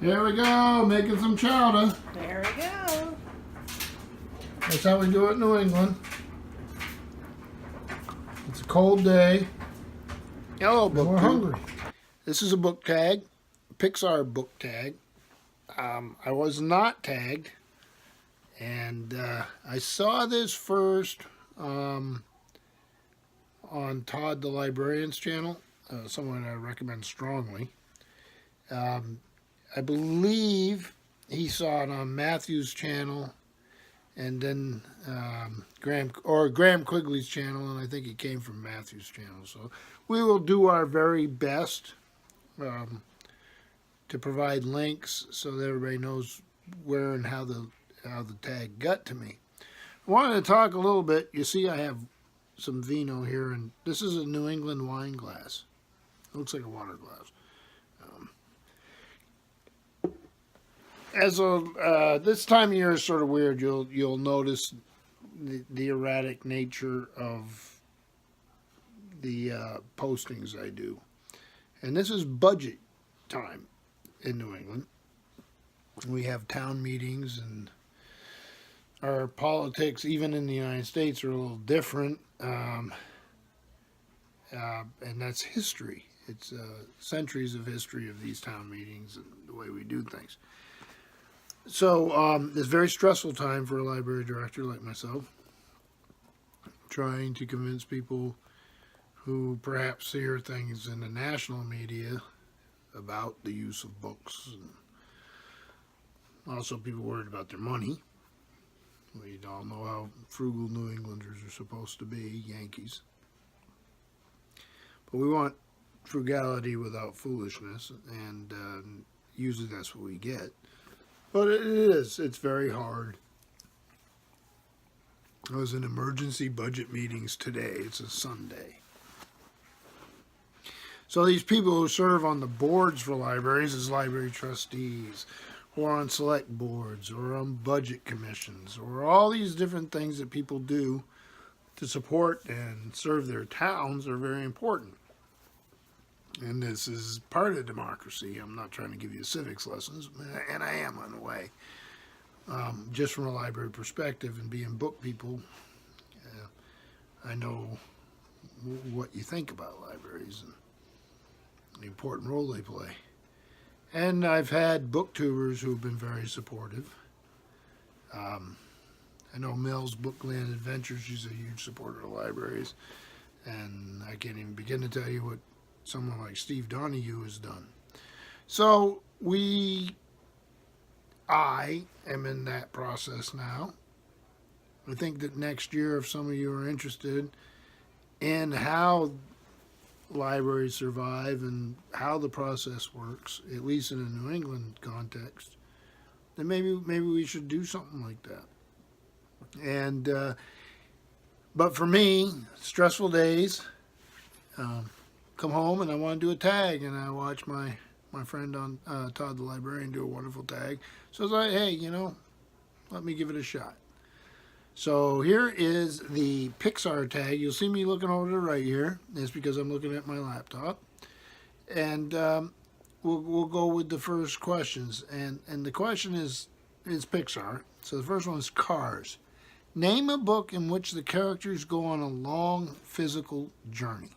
Here we go, making some chowder. There we go. That's how we do it in New England. It's a cold day. Hello, book. We're hungry. This is a book tag, Pixar Book Tag. I was not tagged, and I saw this first on Todd the Librarian's channel, someone I recommend strongly. I believe he saw it on Matthew's channel, and then Graham Quigley's channel, and I think it came from Matthew's channel. So we will do our very best to provide links so that everybody knows where and how the tag got to me. I wanted to talk a little bit. You see, I have some vino here, and this is a New England wine glass. It looks like a water glass. This time of year is sort of weird. You'll notice the erratic nature of the postings I do, and this is budget time in New England. We have town meetings, and our politics, even in the United States, are a little different, and that's history. It's centuries of history of these town meetings and the way we do things. So it's a very stressful time for a library director like myself, trying to convince people who perhaps hear things in the national media about the use of books, and also people worried about their money. We all know how frugal New Englanders are supposed to be, Yankees. But we want frugality without foolishness, and usually that's what we get. But it's very hard. I was in emergency budget meetings today. It's a Sunday. So these people who serve on the boards for libraries as library trustees, or on select boards, or on budget commissions, or all these different things that people do to support and serve their towns are very important. And this is part of democracy. I'm not trying to give you civics lessons, and I am on the way. Just from a library perspective and being book people, I know what you think about libraries and the important role they play. And I've had booktubers who've been very supportive. I know Mel's Bookland Adventures, she's a huge supporter of libraries. And I can't even begin to tell you what someone like Steve Donahue has done. So I am in that process now. I think that next year, if some of you are interested in how libraries survive and how the process works, at least in a New England context, then maybe we should do something like that. And but for me, stressful days. Come home and I want to do a tag, and I watch my friend on Todd the Librarian do a wonderful tag. So I was like, hey, let me give it a shot. So here is the Pixar tag. You'll see me looking over to the right here. It's because I'm looking at my laptop. And we'll go with the first questions. And the question is Pixar. So the first one is Cars. Name a book in which the characters go on a long physical journey.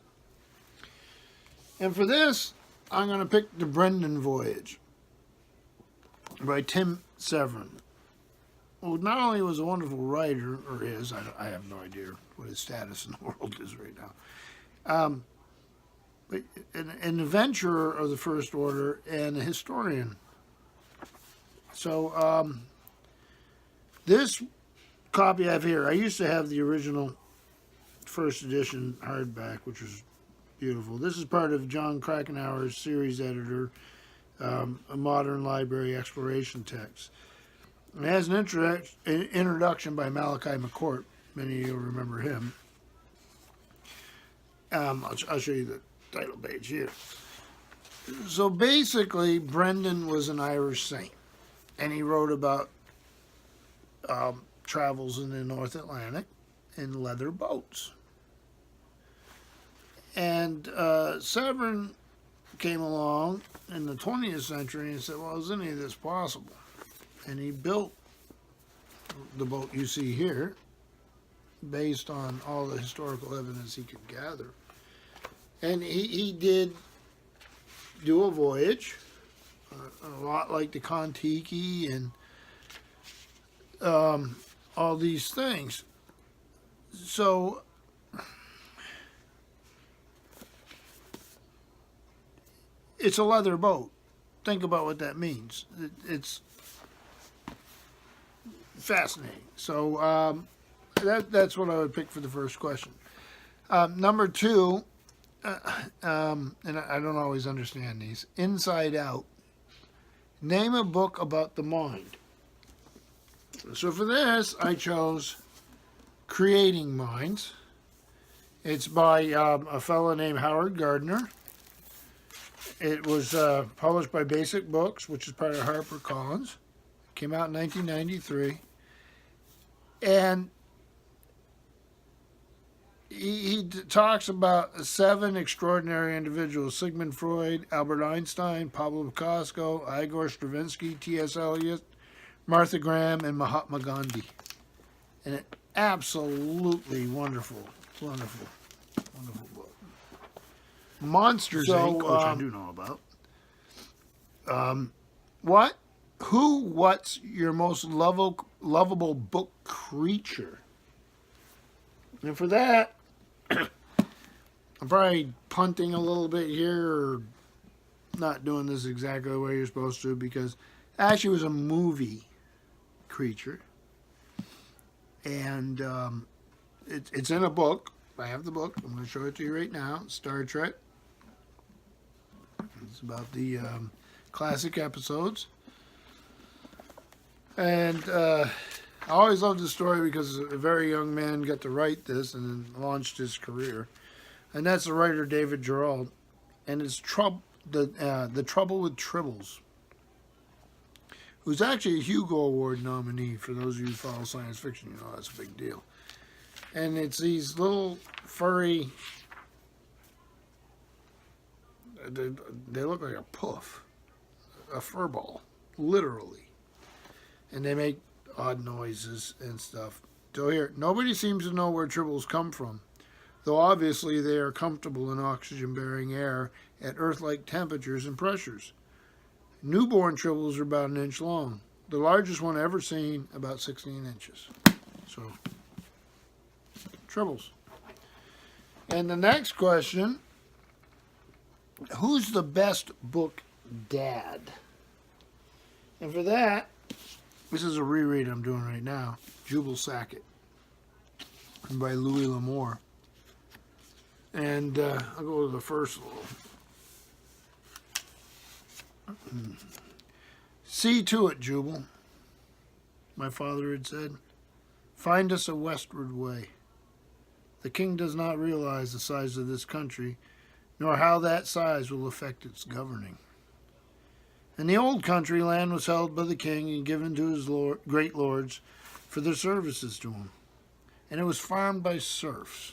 And for this, I'm going to pick The Brendan Voyage by Tim Severin. Well, not only was a wonderful writer, or is, I have no idea what his status in the world is right now, but an adventurer of the first order and a historian. So this copy I have here, I used to have the original first edition hardback, which was beautiful. This is part of John Krakauer's series editor, a modern library exploration text. It has an introduction by Malachi McCourt. Many of you remember him. I'll show you the title page here. So basically, Brendan was an Irish saint, and he wrote about travels in the North Atlantic in leather boats. And Severin came along in the 20th century and said, well, is any of this possible? And he built the boat you see here based on all the historical evidence he could gather. And he did do a voyage, a lot like the Kon-Tiki and all these things. So it's a leather boat. Think about what that means. It's fascinating. So that's what I would pick for the first question. Number two, and I don't always understand these. Inside Out. Name a book about the mind. So for this, I chose Creating Minds. It's by a fellow named Howard Gardner. It was published by Basic Books, which is part of HarperCollins. Came out in 1993. And he talks about 7 extraordinary individuals: Sigmund Freud, Albert Einstein, Pablo Picasso, Igor Stravinsky, T.S. Eliot, Martha Graham, and Mahatma Gandhi. And it absolutely wonderful book. Monsters Inc., which I do know about. What's your most lovable book creature? And for that, I'm probably punting a little bit here, or not doing this exactly the way you're supposed to, because actually it was a movie creature. And it's in a book. I have the book. I'm going to show it to you right now. Star Trek. It's about the classic episodes. And I always loved the story because a very young man got to write this and then launched his career. And that's the writer David Gerald. And it's The Trouble with Tribbles, who's actually a Hugo Award nominee. For those of you who follow science fiction, you know that's a big deal. And it's these little furry, they look like a puff, a fur ball, literally. And they make odd noises and stuff. So here, nobody seems to know where tribbles come from, though obviously they are comfortable in oxygen-bearing air at Earth-like temperatures and pressures. Newborn tribbles are about 1 inch long. The largest one ever seen, about 16 inches. So, tribbles. And the next question, who's the best book dad? And for that, this is a reread I'm doing right now, Jubal Sackett, by Louis L'Amour. And I'll go to the first little. See to it, Jubal, my father had said. Find us a westward way. The king does not realize the size of this country, nor how that size will affect its governing. In the old country, land was held by the king and given to his great lords for their services to him, and it was farmed by serfs.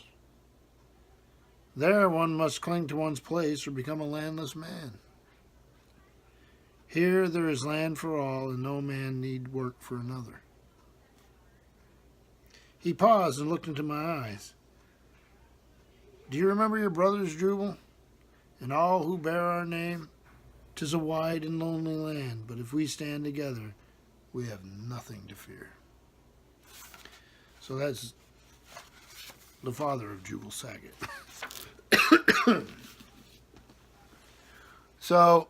There one must cling to one's place or become a landless man. Here there is land for all, and no man need work for another. He paused and looked into my eyes. Do you remember your brothers, Jubal? And all who bear our name? 'Tis a wide and lonely land, but if we stand together, we have nothing to fear. So that's the father of Jubal Sackett. So,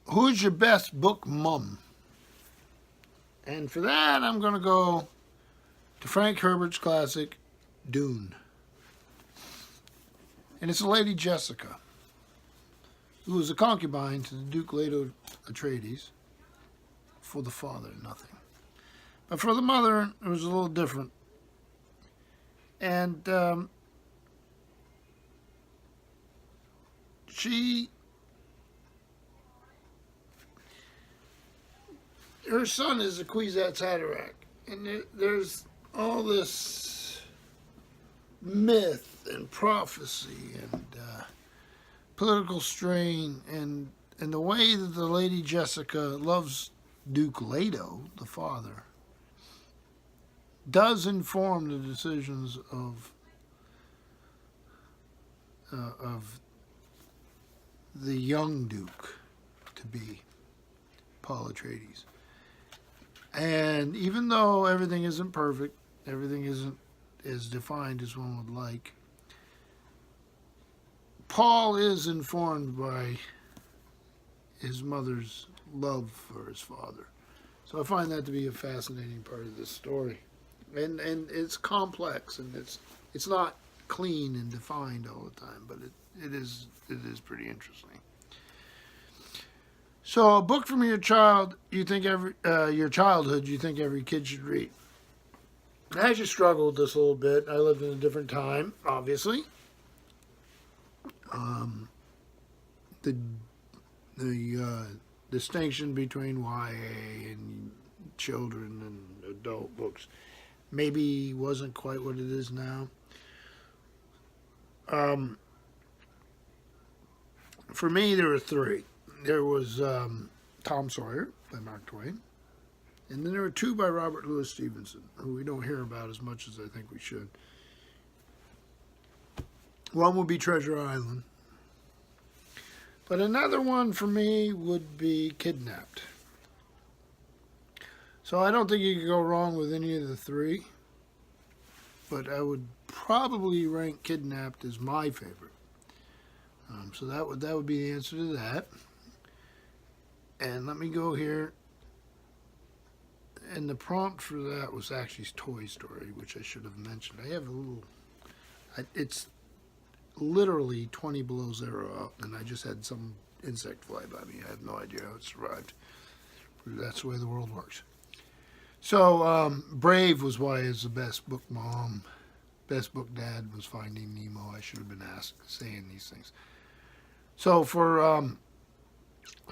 who's your best book mum? And for that, I'm going to go to Frank Herbert's classic, Dune. And it's a Lady Jessica, who was a concubine to the Duke Leto Atreides. For the father, nothing. But for the mother, it was a little different. And her son is a Kwisatz Haderach. And there's all this myth and prophecy and political strain and the way that the Lady Jessica loves Duke Leto, the father, does inform the decisions of the young Duke to be Paul Atreides. And even though everything isn't perfect, everything isn't as defined as one would like, Paul is informed by his mother's love for his father. So I find that to be a fascinating part of this story. And it's complex, and it's not clean and defined all the time, but it is pretty interesting. So a book from your childhood you think every kid should read. I actually struggled with this a little bit. I lived in a different time, obviously. The distinction between YA and children and adult books maybe wasn't quite what it is now. For me, there were three. There was Tom Sawyer by Mark Twain, and then there were two by Robert Louis Stevenson, who we don't hear about as much as I think we should. One would be Treasure Island, but another one for me would be Kidnapped. So I don't think you could go wrong with any of the three, but I would probably rank Kidnapped as my favorite. So that would be the answer to that. And let me go here. And the prompt for that was actually Toy Story, which I should have mentioned. I have a little... It's literally 20 below zero out, and I just had some insect fly by me. I have no idea how it survived. That's the way the world works. So, Brave was why is the best book mom. Best book dad was Finding Nemo. I should have been saying these things. So for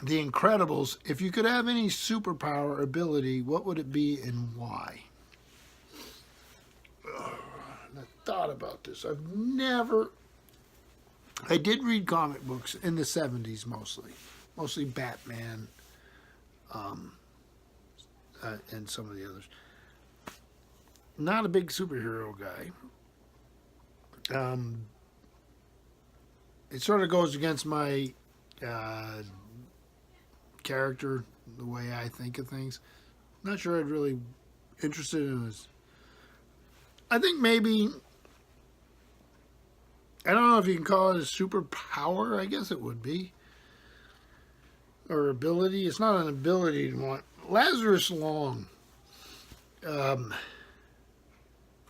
The Incredibles, if you could have any superpower ability, what would it be and why? I thought about this. I did read comic books in the 70s mostly Batman, and some of the others. Not a big superhero guy. It sort of goes against my character, the way I think of things. Not sure I'd really interested in this. I think maybe, I don't know if you can call it a superpower. I guess it would be. Or ability. It's not an ability to want. Lazarus Long, from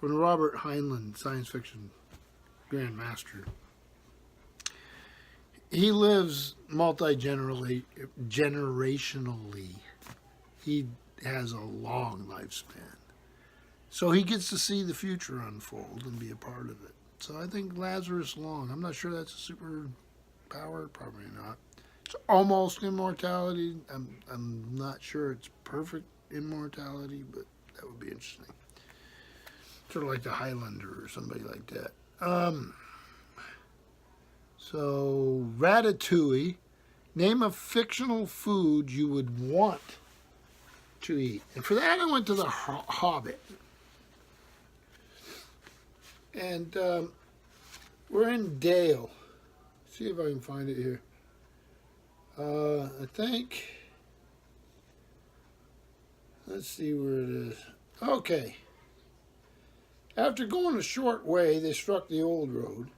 the Robert Heinlein science fiction grandmaster. He lives multi-generationally. He has a long lifespan. So he gets to see the future unfold and be a part of it. So I think Lazarus Long, I'm not sure that's a superpower, probably not. It's almost immortality. I'm not sure it's perfect immortality, but that would be interesting. Sort of like the Highlander or somebody like that. So, Ratatouille. Name a fictional food you would want to eat. And for that, I went to the Hobbit. And we're in Dale. See if I can find it here. I think. Let's see where it is. Okay. After going a short way, they struck the old road.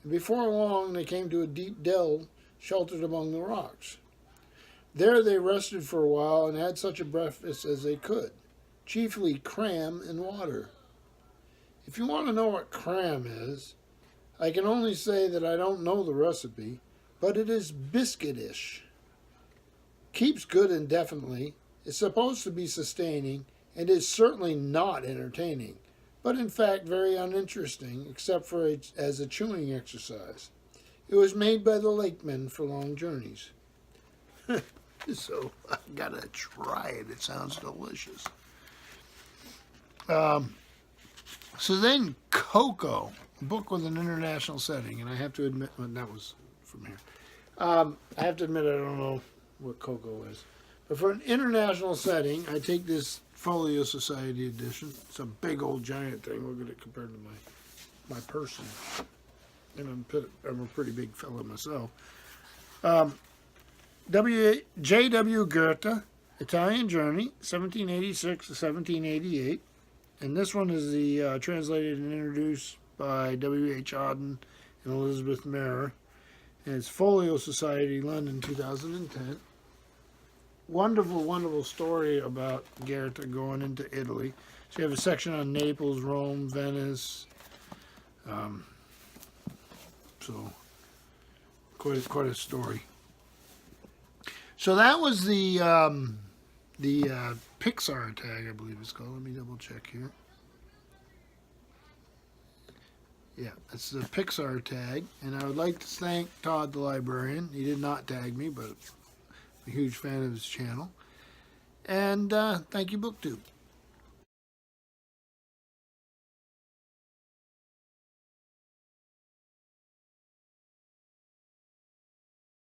And before long, they came to a deep dell sheltered among the rocks. There they rested for a while and had such a breakfast as they could, chiefly cram and water. If you want to know what cram is, I can only say that I don't know the recipe, but it is biscuitish. Keeps good indefinitely, is supposed to be sustaining, and is certainly not entertaining, but in fact very uninteresting, except for as a chewing exercise. It was made by the lakemen for long journeys. So I gotta try it. It sounds delicious. So then Coco, a book with an international setting, and I have to admit, well, that was from here. I have to admit, I don't know what Coco is. But for an international setting, I take this Folio Society edition. It's a big old giant thing. Look at it compared to my person. And I'm a pretty big fellow myself. J.W. Goethe, Italian Journey, 1786 to 1788. And this one is the translated and introduced by W.H. Auden and Elizabeth Mayer. And it's Folio Society, London, 2010. Wonderful, wonderful story about Goethe going into Italy. So you have a section on Naples, Rome, Venice. So quite a story. So that was the Pixar tag, I believe it's called. Let me double check here. Yeah, it's the Pixar tag, and I would like to thank Todd the librarian. He did not tag me, but I'm a huge fan of his channel. And thank you, BookTube.